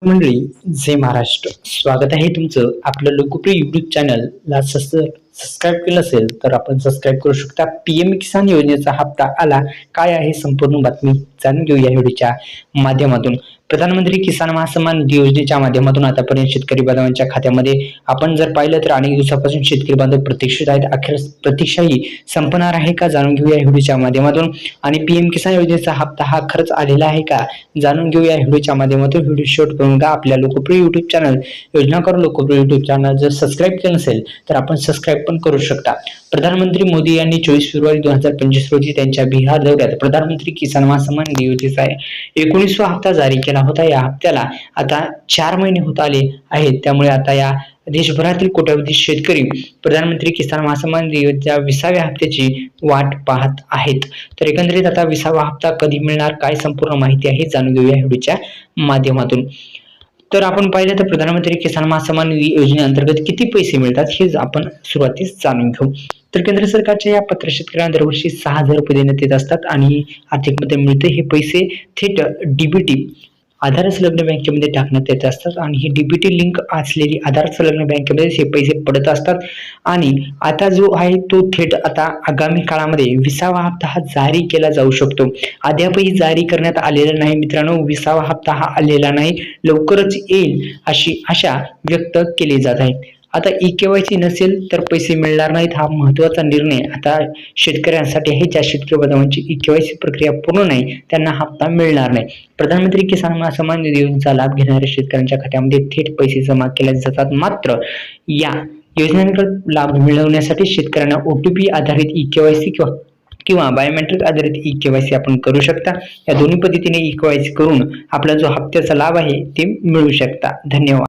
मंडळी, जय महाराष्ट्र. स्वागत आहे तुमचं आपलं लोकप्रिय युट्यूब चॅनलला. सबस्क्राईब केलं असेल तर आपण सबस्क्राईब करू शकता. पीएम किसान योजनेचा हप्ता आला, काय आहे संपूर्ण बातमी जाणून घेऊ या व्हिडिओच्या माध्यमातून. प्रधानमंत्री किसान महासन्मान निधी योजनेच्या माध्यमातून आतापर्यंत शेतकरी बांधवांच्या खात्यामध्ये आपण जर पाहिलं तर अनेक दिवसापासून शेतकरी बांधव प्रतीक्षित आहेत. अखेर प्रतीक्षाही संपणार आहे का, जाणून घेऊया या व्हिडिओच्या माध्यमातून. आणि पीएम किसान योजनेचा हप्ता हा खरंच आलेला आहे का, जाणून घेऊया या व्हिडिओच्या माध्यमातून. व्हिडिओ शेवट करून का आपल्या लोकप्रिय युट्यूब चॅनल योजना करून लोकप्रिय युट्यूब चॅनल जर सबस्क्राईब केलं नसेल तर आपण सबस्क्राईब पण करू शकता. प्रधानमंत्री मोदी यांनी 24 फेब्रुवारी 2025 रोजी त्यांच्या बिहार दौऱ्यात प्रधानमंत्री किसान महासन्मान निधी योजनेचा 19वा हप्ता जारी केला होता. या हप्त्याला आता 4 महिने होत आले आहेत. त्यामुळे आता या देशभरातील कोट्यावधी शेतकरी प्रधानमंत्री किसान महासन्मान निधी योजनेच्या 20व्या हप्त्याची वाट पाहत आहेत. तर एकंदरीत आता 20वा हप्ता कधी मिळणार, काय संपूर्ण माहिती आहे जाणून घेऊया व्हिडिओच्या माध्यमातून. तर आपण पाहिलं तर प्रधानमंत्री किसान महासन्मान निधी योजनेअंतर्गत किती पैसे मिळतात हे आपण सुरुवातीस जाणून घेऊ. तर केंद्र सरकारच्या या पत्र शेतकऱ्यांना दरवर्षी 6,000 रुपये देण्यात येत असतात आणि आर्थिक मदत मिळते. हे पैसे थेट डीबीटी आधार संलग्न बँकेमध्ये टाकण्यात येत असतात आणि ही डीबीटी लिंक असलेली आधार संलग्न बँकेमध्ये हे पैसे पडत असतात. आणि आता जो आहे तो थेट आता आगामी काळामध्ये 20वा हप्ता हा जारी केला जाऊ शकतो. अद्यापही जारी करण्यात आलेला नाही मित्रांनो. 20वा हप्ता हा आलेला नाही, लवकरच येईल अशी आशा व्यक्त केली जात आहे. आता ई-केवायसी नसेल तर पैसे मिळणार नाहीत, हा महत्त्वाचा निर्णय आता शेतकऱ्यांसाठी आहे. ज्या शेतकरी बांधवांची ई-केवायसी प्रक्रिया पूर्ण नाही त्यांना हप्ता मिळणार नाही. प्रधानमंत्री किसान महासन्मान निधी योजनेचा लाभ घेणाऱ्या शेतकऱ्यांच्या खात्यामध्ये थेट पैसे जमा केले जातात. मात्र या योजनेअंतर्गत लाभ मिळवण्यासाठी शेतकऱ्यांना OTP आधारित ई-केवायसी किंवा बायोमेट्रिक आधारित ई-केवायसी आपण करू शकता. या दोन्ही पद्धतीने ई-केवायसी करून आपला जो हप्त्याचा लाभ आहे ते मिळू शकता. धन्यवाद.